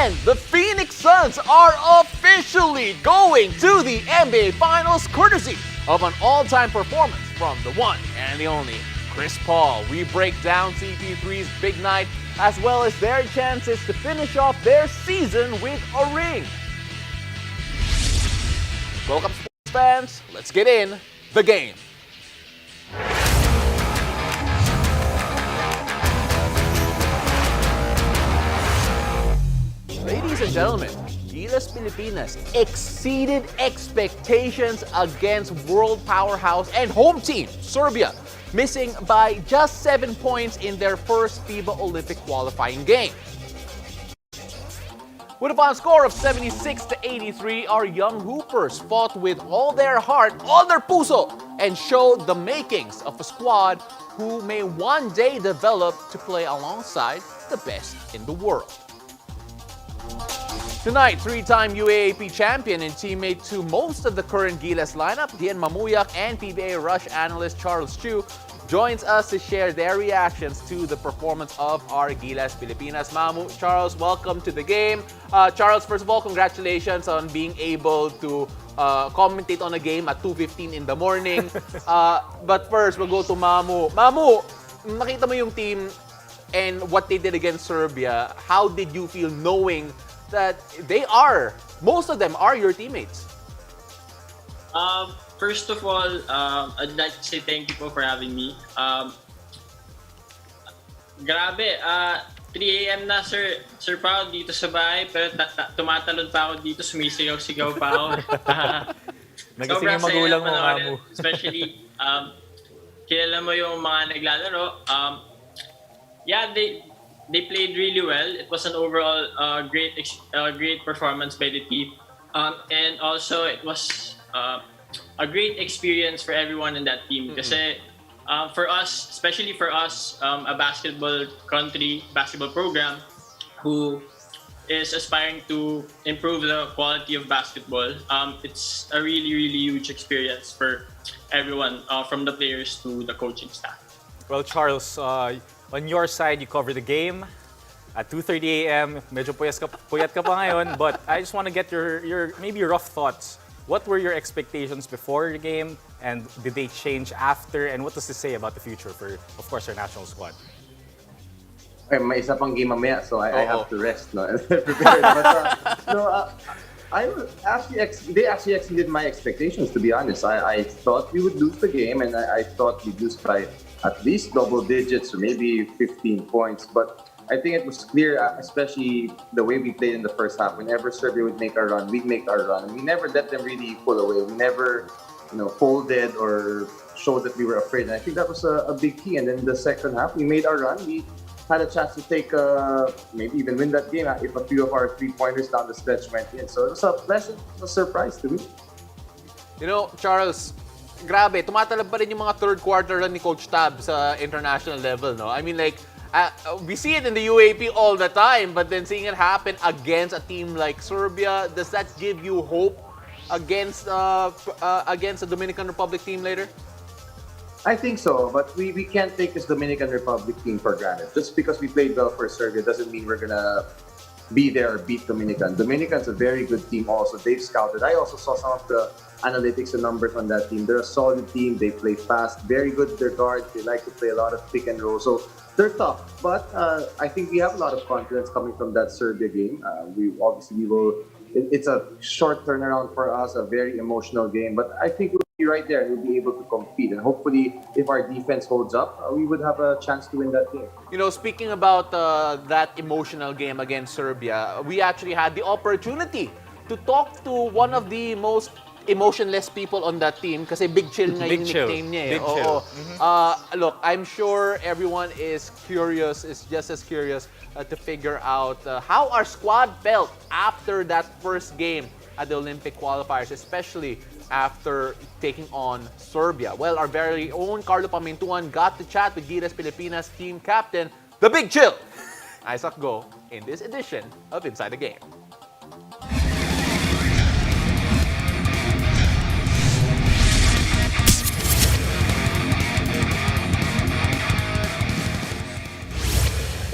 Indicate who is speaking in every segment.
Speaker 1: And the Phoenix Suns are officially going to the NBA Finals courtesy of an all-time performance from the one and the only Chris Paul. We break down CP3's big night as well as their chances to finish off their season with a ring. Welcome, sports fans. Let's get in the game. Ladies and gentlemen, Gilas Pilipinas exceeded expectations against world powerhouse and home team Serbia, missing by just 7 points in their first FIBA Olympic qualifying game. With a final score of 76-83, our young hoopers fought with all their heart, all their puso, and showed the makings of a squad who may one day develop to play alongside the best in the world. Tonight, three-time UAAP champion and teammate to most of the current Gilas lineup, Dian Mamuyak and PBA Rush analyst Charles Chu, joins us to share their reactions to the performance of our Gilas Pilipinas. Mamu, Charles, welcome to the game. Charles, first of all, congratulations on being able to commentate on a game at 2:15 in the morning. But first, we'll go to Mamu. Mamu, nakita mo yung team and what they did against Serbia. How did you feel knowing that most of them are your teammates?
Speaker 2: First of all, I'd like to say thank you po for having me. Grabe, 3 a.m. na Sir Paul dito sa bahay, pero tumatalon pa ako dito, sumisigaw-sigaw pa ako.
Speaker 3: Nagising yung magulang mo, Mamu.
Speaker 2: Especially, kilala mo yung mga naglalaro. Yeah, they played really well. It was an overall great performance by the team. And also, it was a great experience for everyone in that team. Kasi for us, especially for us, a basketball program who is aspiring to improve the quality of basketball, it's a really, really huge experience for everyone, from the players to the coaching staff.
Speaker 3: Well, Charles, on your side, you covered the game at 2:30 a.m. Medyo puyat ka pa ngayon, but I just want to get your maybe rough thoughts. What were your expectations before the game, and did they change after? And what does this say about the future for, of course, our national squad?
Speaker 4: Okay, may isa pang game mamaya, so I have to rest, no, and prepare. But they actually exceeded my expectations. To be honest, I thought we would lose the game, and I thought we'd lose by at least double digits or maybe 15 points. But I think it was clear, especially the way we played in the first half. Whenever Serbia would make our run, we'd make our run. We never let them really pull away. We never, folded or showed that we were afraid. And I think that was a big key. And then in the second half, we made our run. We had a chance to take, maybe even win that game if a few of our three-pointers down the stretch went in. So it was a pleasant surprise to me.
Speaker 1: Charles, grabe, tumatalab pa rin yung mga third quarter run ni Coach Tab sa international level, no? I mean, like, we see it in the UAP all the time, but then seeing it happen against a team like Serbia, does that give you hope against the Dominican Republic team later?
Speaker 4: I think so, but we can't take this Dominican Republic team for granted. Just because we played well for Serbia doesn't mean we're gonna be there or beat Dominican. Dominican's a very good team also. They've scouted. I also saw some of the analytics and numbers on that team. They're a solid team. They play fast, very good with their guards. They like to play a lot of pick and roll. So they're tough, but I think we have a lot of confidence coming from that Serbia game. We will. It's a short turnaround for us, a very emotional game, but I think we'll be right there and we'll be able to compete. And hopefully, if our defense holds up, we would have a chance to win that game.
Speaker 1: Speaking about that emotional game against Serbia, we actually had the opportunity to talk to one of the most emotionless people on that team kasi Big Chill nga yung nickname niya.
Speaker 3: Big Chill.
Speaker 1: Look, I'm sure everyone is just as curious to figure out how our squad felt after that first game at the Olympic qualifiers, especially after taking on Serbia. Well, our very own Carlo Pamintuan got to chat with Gilas Pilipinas team captain, the Big Chill, Isaac Go, in this edition of Inside the Game.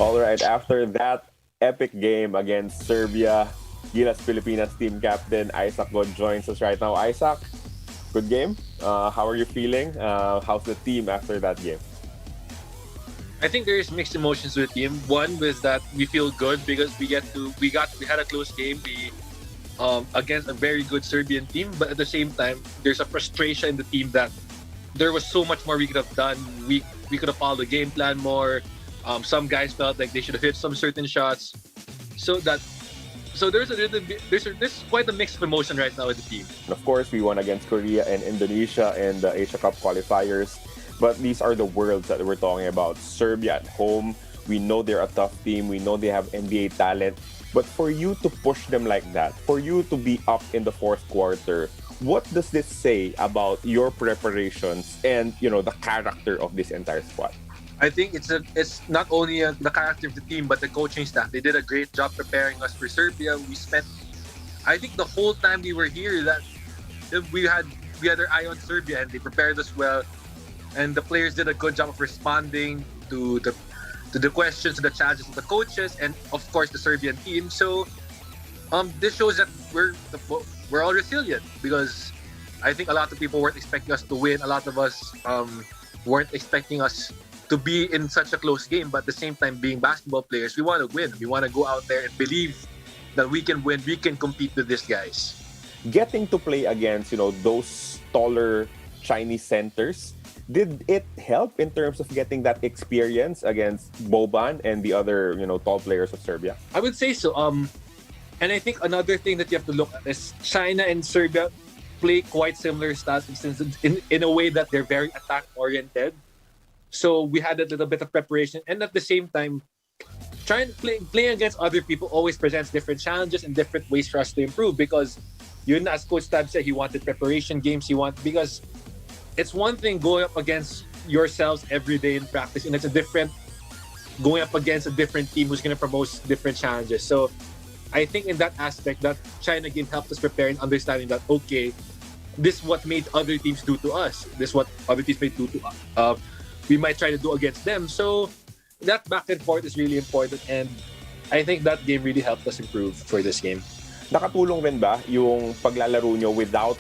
Speaker 5: All right, after that epic game against Serbia. Gilas Pilipinas team captain Isaac God joins us right now. Isaac, good game. How are you feeling? How's the team after that game?
Speaker 6: I think there's mixed emotions with the team. One was that we feel good because we had a close game against a very good Serbian team, but at the same time there's a frustration in the team that there was so much more we could have done. We could have followed the game plan more. Some guys felt like they should have hit some certain shots. So there's quite a mix of emotion right now with the team.
Speaker 5: Of course, we won against Korea and Indonesia in the Asia Cup qualifiers. But these are the worlds that we're talking about. Serbia at home, we know they're a tough team. We know they have NBA talent. But for you to push them like that, for you to be up in the fourth quarter, what does this say about your preparations and, the character of this entire squad?
Speaker 6: I think it's not only the character of the team, but the coaching staff. They did a great job preparing us for Serbia. I think the whole time we were here, that we had our eye on Serbia, and they prepared us well. And the players did a good job of responding to the questions, to the challenges of the coaches, and of course the Serbian team. So this shows that we're all resilient, because I think a lot of people weren't expecting us to win. A lot of us weren't expecting us to be in such a close game, but at the same time, being basketball players, we want to win. We want to go out there and believe that we can win. We can compete with these guys.
Speaker 5: Getting to play against, those taller Chinese centers, did it help in terms of getting that experience against Boban and the other, tall players of Serbia?
Speaker 6: I would say so. And I think another thing that you have to look at is China and Serbia play quite similar styles in a way that they're very attack-oriented. So we had a little bit of preparation, and at the same time, playing against other people always presents different challenges and different ways for us to improve. Because as Coach Tab said, he wanted preparation games. Because it's one thing going up against yourselves every day in practice, and it's a different going up against a different team who's going to propose different challenges. So I think in that aspect, that China game helped us prepare and understanding that, okay, this is what made other teams do to us. This is what other teams may do to us. We might try to do against them. So that back and forth is really important, and I think that game really helped us improve for this game.
Speaker 5: Nakatulong rin ba yung paglalaro nyo without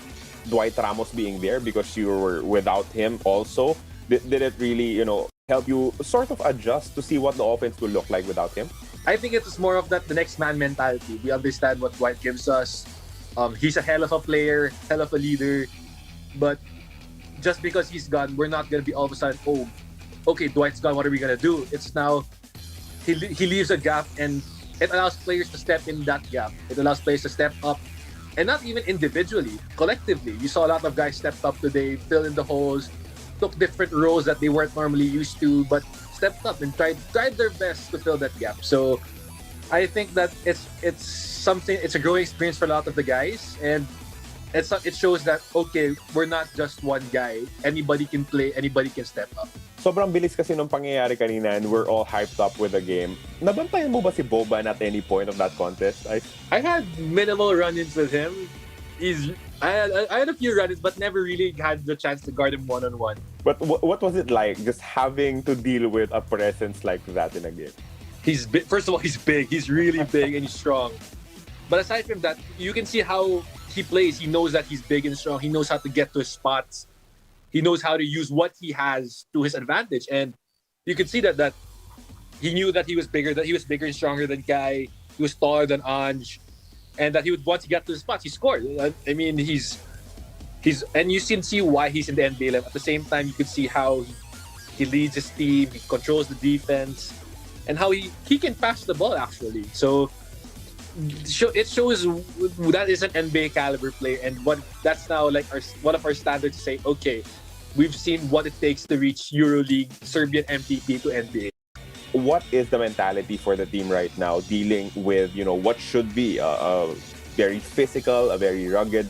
Speaker 5: Dwight Ramos being there, because you were without him also? Did it really, help you sort of adjust to see what the offense will look like without him?
Speaker 6: I think it's more of that, the next man mentality. We understand what Dwight gives us. He's a hell of a player, hell of a leader, but just because he's gone, we're not going to be all of a sudden, oh, okay, Dwight's gone, what are we going to do? It's now, he leaves a gap, and it allows players to step in that gap. It allows players to step up, and not even individually, collectively. You saw a lot of guys stepped up today, filled in the holes, took different roles that they weren't normally used to, but stepped up and tried their best to fill that gap. So I think that it's a growing experience for a lot of the guys, and it shows that, okay, we're not just one guy. Anybody can play, anybody can step up.
Speaker 5: Sobrang bilis kasi nung pangyayari kanina, and we're all hyped up with the game. Nabantayan mo ba si Boban at any point of that contest?
Speaker 6: I had minimal run-ins with him. I had a few run-ins, but never really had the chance to guard him one-on-one.
Speaker 5: But what was it like, just having to deal with a presence like that in a game?
Speaker 6: He's big. First of all, he's big. He's really big and he's strong. But aside from that, you can see how he plays. He knows that he's big and strong. He knows how to get to his spots. He knows how to use what he has to his advantage. And you can see that he knew that he was bigger and stronger than Kai. He was taller than Anj. And that once he got to the spots, he scored. I mean, he's and you can see why he's in the NBA level. At the same time, you can see how he leads his team, he controls the defense, and how he can pass the ball actually. So it shows that is an NBA caliber player, and that's now like one of our standards to say, okay, we've seen what it takes to reach EuroLeague, Serbian MVP to NBA.
Speaker 5: What is the mentality for the team right now, dealing with what should be a very physical, a very rugged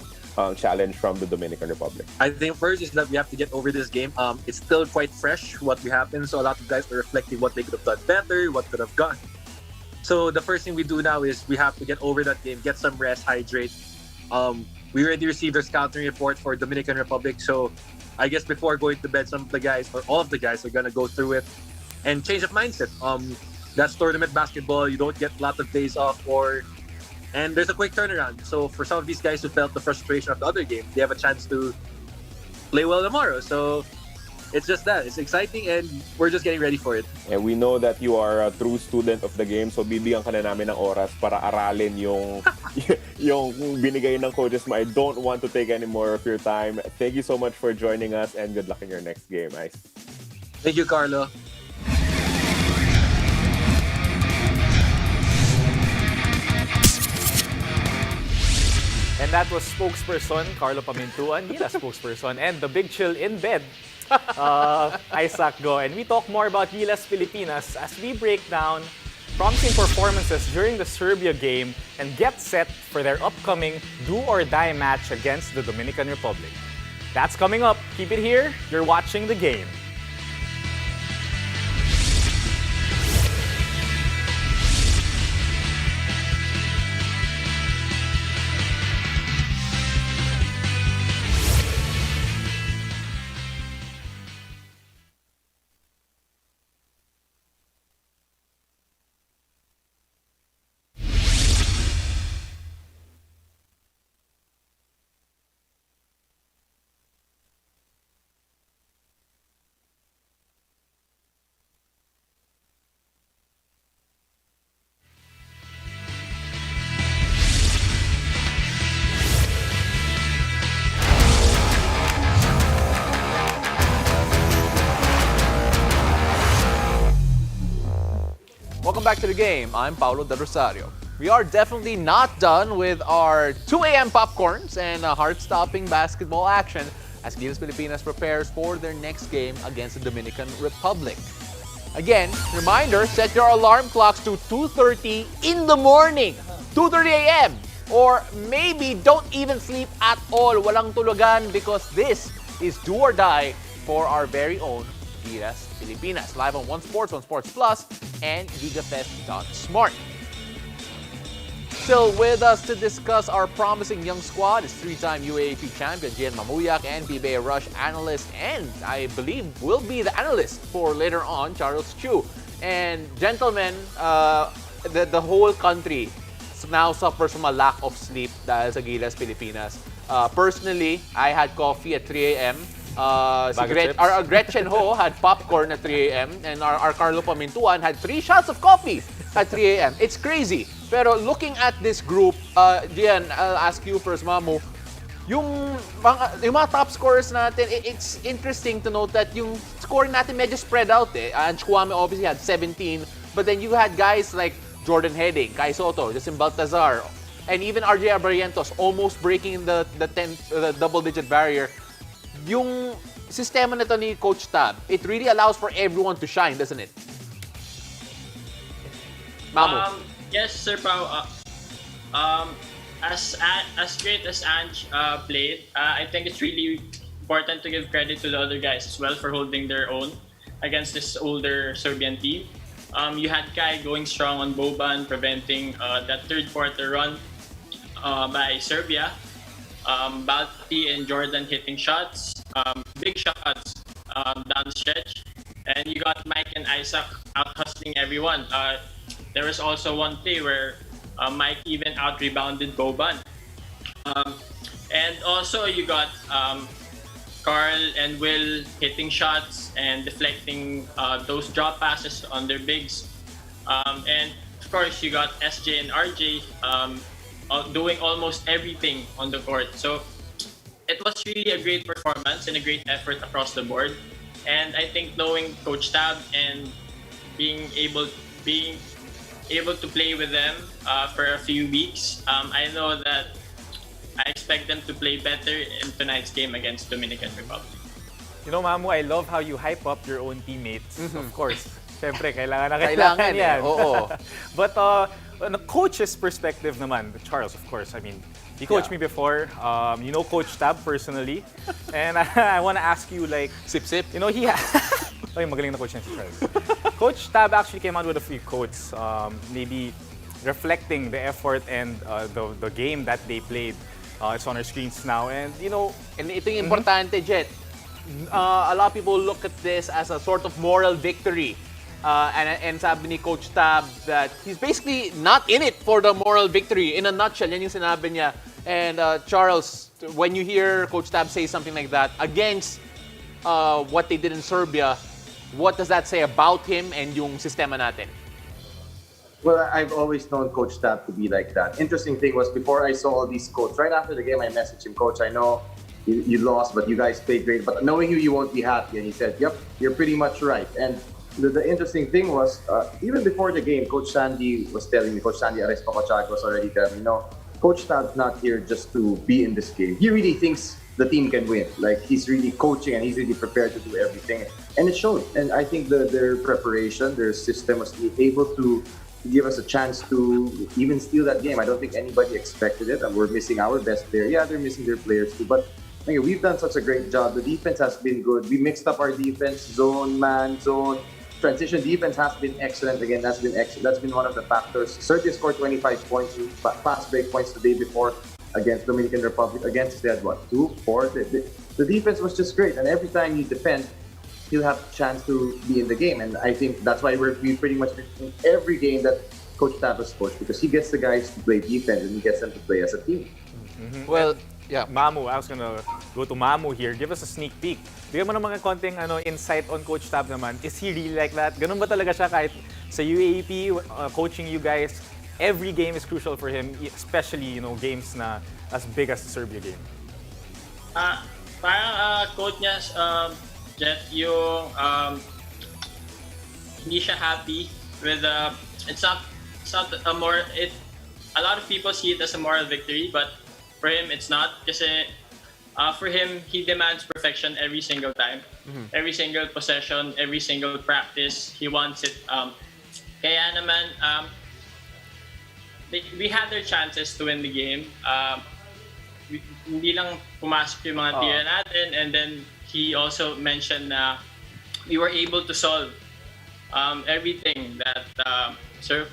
Speaker 5: challenge from the Dominican Republic?
Speaker 6: I think first is that we have to get over this game. It's still quite fresh what happened, so a lot of guys are reflecting what they could have done better, what could have gone. So the first thing we do now is we have to get over that game, get some rest, hydrate. We already received our scouting report for Dominican Republic, so I guess before going to bed, some of the guys or all of the guys are gonna go through it and change of mindset. that's tournament basketball. You don't get a lot of days off, and there's a quick turnaround. So for some of these guys who felt the frustration of the other game, they have a chance to play well tomorrow. So it's just that. It's exciting and we're just getting ready for it.
Speaker 5: And we know that you are a true student of the game, so bibigyan ka na namin ng oras para aralin yung yung binigay ng coaches mo. I don't want to take any more of your time. Thank you so much for joining us and good luck in your next game, Ice.
Speaker 6: Thank you, Carlo.
Speaker 3: And that was spokesperson Carlo Pamintuan, Gilas spokesperson, and the big chill in bed, Isaac Go. And we talk more about Gilas Pilipinas as we break down promising performances during the Serbia game and get set for their upcoming do-or-die match against the Dominican Republic. That's coming up. Keep it here. You're watching the game.
Speaker 1: Welcome back to the game. I'm Paulo Del Rosario. We are definitely not done with our 2 a.m. popcorns and heart-stopping basketball action as Gilas Pilipinas prepares for their next game against the Dominican Republic. Again, reminder, set your alarm clocks to 2:30 in the morning, 2:30 a.m. Or maybe don't even sleep at all, walang tulugan, because this is do or die for our very own Gilas Pilipinas. Live on One Sports Plus, and GigaFest.smart. Still with us to discuss our promising young squad is three-time UAAP champion Gian Mamuyak and PBA Rush analyst, and I believe will be the analyst for later on, Charles Chu. And gentlemen, the whole country now suffers from a lack of sleep dahil sa Gilas Pilipinas. Personally, I had coffee at 3 a.m. Our Gretchen Ho had popcorn at 3 a.m. and our Carlo Pamintuan had 3 shots of coffee at 3 a.m. It's crazy. Pero looking at this group, Gian, I'll ask you first, Mamu. Yung mga top scorers natin, it's interesting to note that yung scoring natin medyo spread out eh. Ange Kwame obviously had 17, but then you had guys like Jordan Heading, Kai Soto, Justin Baltazar, and even RJ Barrientos almost breaking the double-digit barrier. Yung sistema nito ni Coach Tab, it really allows for everyone to shine, doesn't it? Mamu.
Speaker 2: Yes, Sir Pao. As great as Ange played, I think it's really important to give credit to the other guys as well for holding their own against this older Serbian team. You had Kai going strong on Boban, preventing that third quarter run by Serbia. Balti and Jordan hitting shots, big shots down the stretch. And you got Mike and Isaac out hustling everyone. There was also one play where Mike even out-rebounded Boban. And also you got Carl and Will hitting shots and deflecting those drop passes on their bigs. And of course you got SJ and RJ doing almost everything on the court. So it was really a great performance and a great effort across the board. And I think knowing Coach Tab and being able to play with them for a few weeks, I know that I expect them to play better in tonight's game against Dominican Republic.
Speaker 3: You know, Mamu, I love how you hype up your own teammates. Of course, syempre, kailangan yan.
Speaker 1: Oo.
Speaker 3: But on a coach's perspective naman, Charles, of course, I mean, he coached me before. You know Coach Tab personally. And I want to ask you, like...
Speaker 1: Sip-sip.
Speaker 3: You know, he Ay, magaling na coach niya si Charles. Coach Tab actually came out with a few quotes, maybe reflecting the effort and the game that they played. It's on our screens now. And, you know...
Speaker 1: And ito yung importante, Jet. A lot of people look at this as a sort of moral victory And sabi ni Coach Tab that he's basically not in it for the moral victory. In a nutshell, yan yung sinabi niya. And Charles, when you hear Coach Tab say something like that against what they did in Serbia, what does that say about him and yung sistema natin?
Speaker 4: Well, I've always known Coach Tab to be like that. Interesting thing was before I saw all these quotes, right after the game, I messaged him, Coach, I know you lost, but you guys played great. But knowing you won't be happy. And he said, yep, you're pretty much right. And the interesting thing was, even before the game, Coach Sandy was telling me, Coach Sandy Arespacochaga was already telling me, no, Coach Tab's not here just to be in this game. He really thinks the team can win. Like, he's really coaching and he's really prepared to do everything. And it showed. And I think their preparation, their system was able to give us a chance to even steal that game. I don't think anybody expected it. And we're missing our best player. Yeah, they're missing their players too. But anyway, we've done such a great job. The defense has been good. We mixed up our defense, zone, man, zone. Transition defense has been excellent. Again, that's been one of the factors. Serbia scored 25 points, fast break points the day before against Dominican Republic. Against, they had what, 2, 4? The defense was just great. And every time you defend, he'll have a chance to be in the game. And I think that's why we pretty much in every game that Coach Tab has coached, because he gets the guys to play defense and he gets them to play as a team.
Speaker 3: Mm-hmm.
Speaker 1: Well, yeah.
Speaker 3: Mamu, I was gonna go to Mamu here. Give us a sneak peek. Bigyan mo ng mga konting insight on Coach Tab naman. Is he really like that? Ganun ba talaga siya kahit sa UAAP, coaching you guys? Every game is crucial for him, especially games na as big as the Serbia game.
Speaker 2: Parang quote niya, Jeff, yung hindi siya happy with it's not a more a lot of people see it as a moral victory, but for him it's not, kasi for him he demands perfection every single time. Every single possession, every single practice, he wants it. Kaya naman we had their chances to win the game. Hindi lang pumasok yung mga tira natin, and then he also mentioned na we were able to solve everything that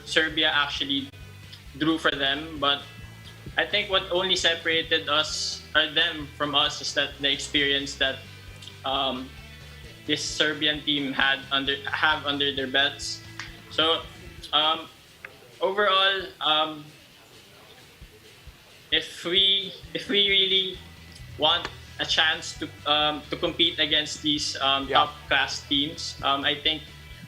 Speaker 2: Serbia actually drew for them. But I think what only separated us or them from us is that the experience that this Serbian team have under their belts. So overall, if we really want a chance to compete against these top class teams, I think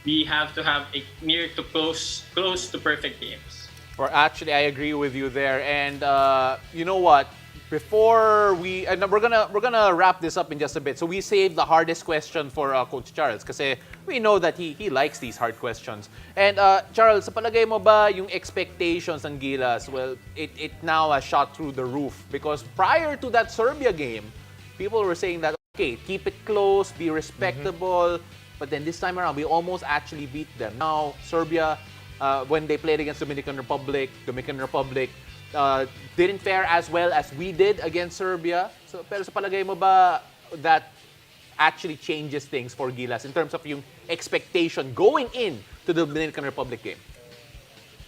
Speaker 2: we have to have a near to close to perfect games.
Speaker 1: Or actually, I agree with you there. And you know what? Before we're gonna wrap this up in just a bit. So we saved the hardest question for Coach Charles, kasi we know that he likes these hard questions. And Charles, sa palagay mo ba yung expectations ng Gilas? Well, it now has shot through the roof, because prior to that Serbia game, people were saying that, okay, keep it close, be respectable. But then this time around, we almost actually beat them. Now, Serbia, when they played against Dominican Republic didn't fare as well as we did against Serbia. So, pero sa palagay mo ba that actually changes things for Gilas in terms of yung expectation going in to the Dominican Republic game?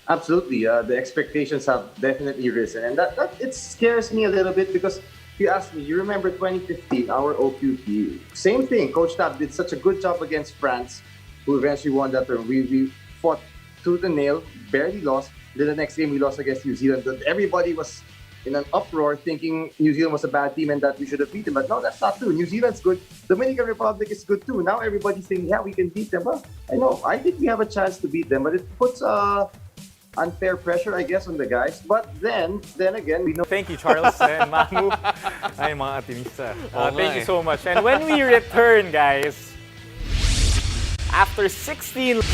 Speaker 4: Absolutely. The expectations have definitely risen. And that it scares me a little bit, because if you ask me, you remember 2015, our OQP, same thing. Coach Tab did such a good job against France, who eventually won that term. We fought tooth and nail, barely lost. Then the next game we lost against New Zealand. Everybody was in an uproar thinking New Zealand was a bad team and that we should have beat them. But no, that's not true. New Zealand's good. Dominican Republic is good too. Now everybody's saying, yeah, we can beat them. Well, I know. I think we have a chance to beat them, but it puts unfair pressure, I guess, on the guys. But then again, we know.
Speaker 3: Thank you, Charles and Mamu. Ay, mga atinista. Thank you
Speaker 1: eh.
Speaker 3: so much. And when we return, guys, after 16...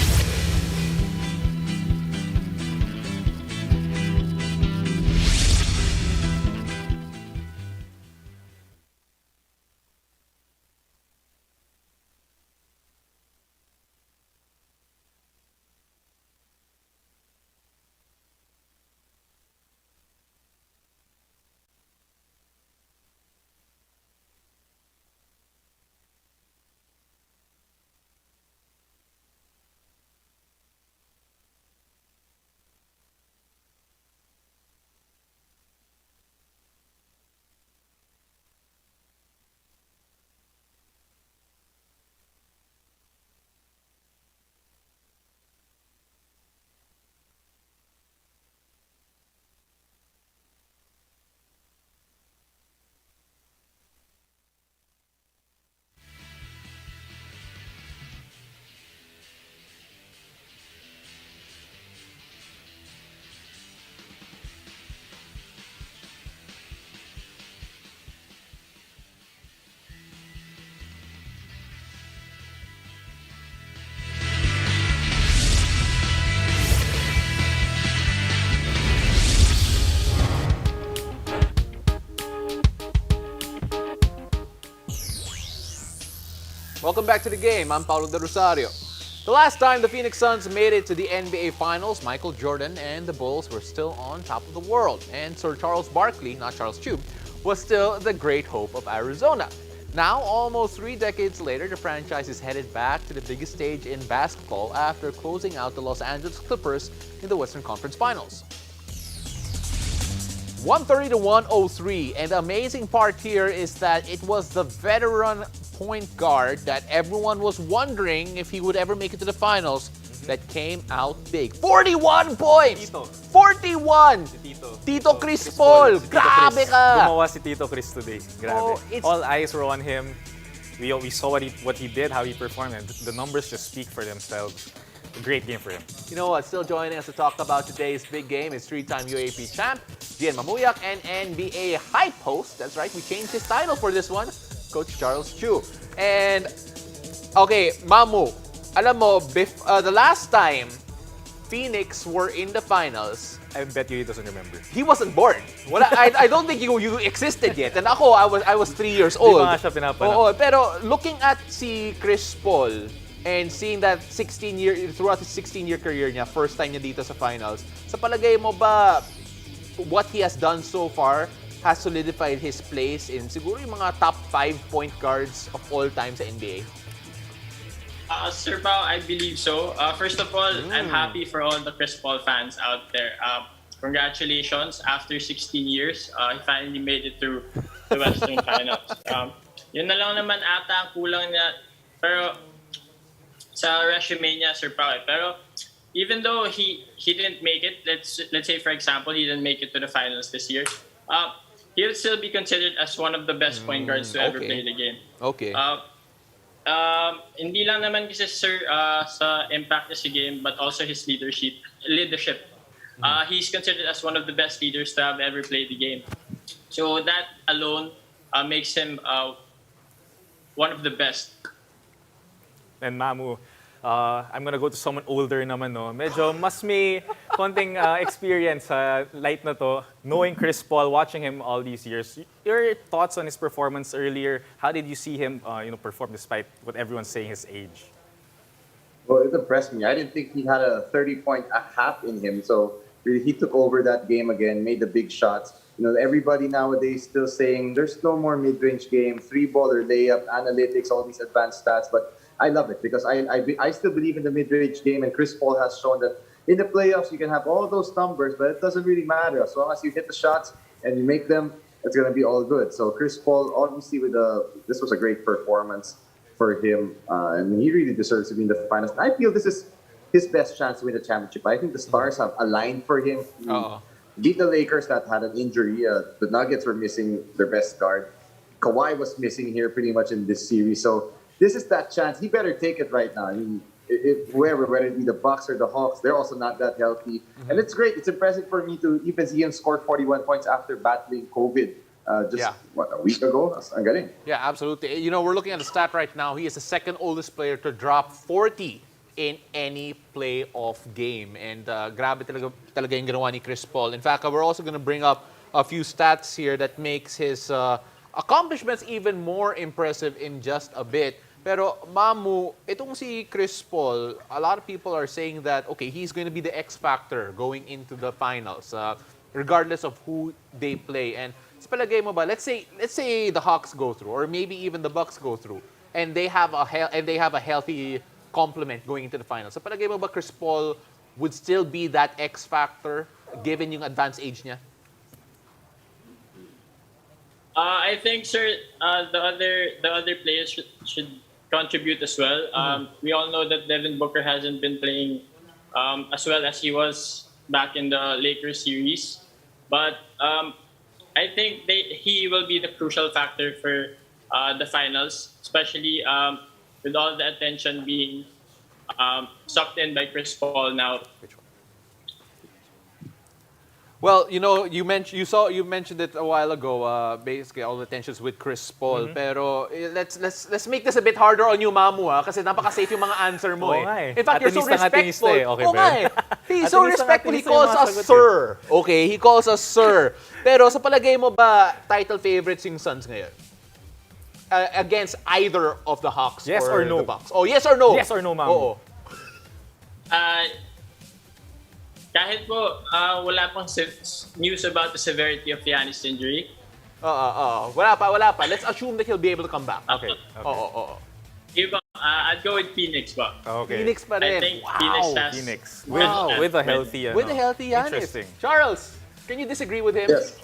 Speaker 1: welcome back to the game. I'm Paulo De Rosario. The last time the Phoenix Suns made it to the NBA Finals, Michael Jordan and the Bulls were still on top of the world. And Sir Charles Barkley, not Charles Chu, was still the great hope of Arizona. Now, almost 3 decades later, the franchise is headed back to the biggest stage in basketball after closing out the Los Angeles Clippers in the Western Conference Finals. 130 to 103, and the amazing part here is that it was the veteran point guard that everyone was wondering if he would ever make it to the finals that came out big. 41 points!
Speaker 3: Tito.
Speaker 1: 41! Tito Chris Paul! Grabe ka!
Speaker 3: Gumawa si Tito Chris today. Grabe. All eyes were on him. We saw what he did, how he performed, and the numbers just speak for themselves. A great game for him.
Speaker 1: You know what? Still joining us to talk about today's big game is 3-time UAAP champ, Gian Mamuyak, and NBA hype host. That's right, we changed his title for this one, Coach Charles Chu. And, okay, Mamu, alam mo, the last time Phoenix were in the finals,
Speaker 3: I bet you he doesn't remember.
Speaker 1: he wasn't born. I don't think you existed yet. And ako, I was 3 years old.
Speaker 3: Di ba nga siya pinapanap?
Speaker 1: Oo, pero looking at si Chris Paul and seeing that throughout his 16-year career niya, first time niya dito sa finals, sa palagay mo ba, what he has done so far has solidified his place in siguro yung mga top 5 point guards of all time sa NBA?
Speaker 2: Sir Pao, I believe so. First of all, I'm happy for all the Chris Paul fans out there. Congratulations. After 16 years, he finally made it through the Western Finals. Yun na lang naman ata ang kulang niya. Pero sa resume niya, Sir Pao. Pero even though he didn't make it, let's say for example, he didn't make it to the finals this year, he'll still be considered as one of the best point guards to ever play the game.
Speaker 1: Okay.
Speaker 2: Hindi lang naman kasi Sir sa impact niya sa game, but also his leadership. He's considered as one of the best leaders to have ever played the game. So that alone makes him one of the best.
Speaker 3: And Mamu, I'm gonna go to someone older naman, no? Medyo mas may konting experience sa light na to, knowing Chris Paul, watching him all these years. Your thoughts on his performance earlier? How did you see him perform despite what everyone's saying his age?
Speaker 4: Well, it impressed me. I didn't think he had a 30-point a half in him. So really, he took over that game again, made the big shots. You know, everybody nowadays still saying there's no more mid-range game, 3-ball or layup, analytics, all these advanced stats. But I love it because I still believe in the mid-range game, and Chris Paul has shown that in the playoffs you can have all those numbers, but it doesn't really matter. As long as you hit the shots and you make them, it's going to be all good. So Chris Paul, obviously, this was a great performance for him, and he really deserves to be in the finals. I feel this is his best chance to win the championship. I think the stars have aligned for him. Beat the Lakers that had an injury. The Nuggets were missing their best guard. Kawhi was missing here pretty much in this series. So this is that chance. He better take it right now. I mean, whether it be the Bucks or the Hawks, they're also not that healthy. And it's great. It's impressive for me to even see him score 41 points after battling COVID a week ago. Ang galing.
Speaker 1: Yeah, absolutely. You know, we're looking at the stat right now. He is the second oldest player to drop 40 in any playoff game. And grabe talaga yung ginawa ni Chris Paul. In fact, we're also going to bring up a few stats here that makes his accomplishments even more impressive in just a bit. Pero Mamu, itong si Chris Paul, a lot of people are saying that, okay, he's going to be the X factor going into the finals, regardless of who they play. And sa palagay mo ba, let's say the Hawks go through, or maybe even the Bucks go through, and they have a healthy complement going into the finals. Sa palagay mo ba, Chris Paul would still be that X factor given yung advanced age niya?
Speaker 2: I think, sir, the other players should contribute as well. We all know that Devin Booker hasn't been playing as well as he was back in the Lakers series, but I think he will be the crucial factor for the finals, especially with all the attention being sucked in by Chris Paul now.
Speaker 1: Well, you know, you mentioned it a while ago. Basically, all the tensions with Chris Paul. Pero let's make this a bit harder on you, Mamu, kasi napaka-safe yung mga answer mo. In fact, you're so respectful. Okay, he's so respectful. He calls us sir. Okay, he calls us sir. Pero sa palagay mo ba, title favorites yung Suns ngayon? against either of the Hawks
Speaker 3: Yes or no?
Speaker 1: the Bucks. Oh, yes or no?
Speaker 3: Yes or no, Mamu?
Speaker 1: Oo.
Speaker 2: Kahit po wala pang news about the severity of Giannis' injury.
Speaker 1: Wala pa. Let's assume that he'll be able to come back.
Speaker 3: Okay.
Speaker 1: Oo.
Speaker 2: Iba, I'd go with Phoenix po.
Speaker 3: Okay.
Speaker 1: Phoenix pa rin.
Speaker 2: I think
Speaker 1: Wow.
Speaker 2: Phoenix has...
Speaker 3: Phoenix.
Speaker 2: Wow.
Speaker 3: With a healthy,
Speaker 1: With a healthy Giannis.
Speaker 3: Interesting.
Speaker 1: Charles, can you disagree with him?
Speaker 4: Yes.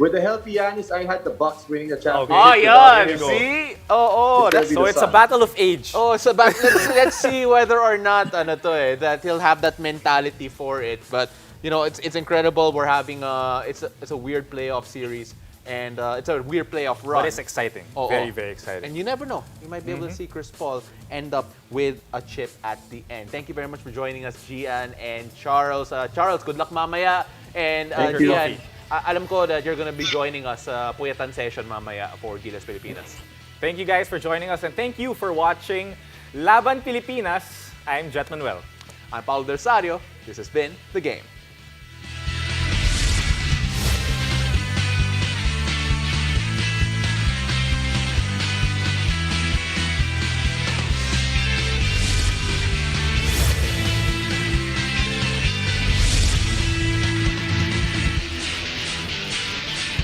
Speaker 4: With the healthy Giannis, I had the Bucks winning the championship.
Speaker 1: Oh,
Speaker 4: without
Speaker 1: yan.
Speaker 4: him.
Speaker 1: See? Oo.
Speaker 4: It's
Speaker 1: That's
Speaker 4: gonna
Speaker 3: So
Speaker 4: be
Speaker 3: it's a battle of age.
Speaker 1: Oh, so let's see whether or not that he'll have that mentality for it. But it's incredible. We're having it's a weird playoff series, and it's a weird playoff run.
Speaker 3: But it's exciting.
Speaker 1: Oo.
Speaker 3: Very, very exciting.
Speaker 1: And you never know. You might be able to see Chris Paul end up with a chip at the end. Thank you very much for joining us, Gian and Charles. Charles, good luck mamaya. And
Speaker 3: Thank you.
Speaker 1: Gian, alam ko that you're gonna be joining us sa Puyatan session mamaya for Gilas Pilipinas.
Speaker 3: Thank you guys for joining us and thank you for watching Laban Pilipinas. I'm Jet Manuel.
Speaker 1: I'm Paolo Del Sario. This has been The Game.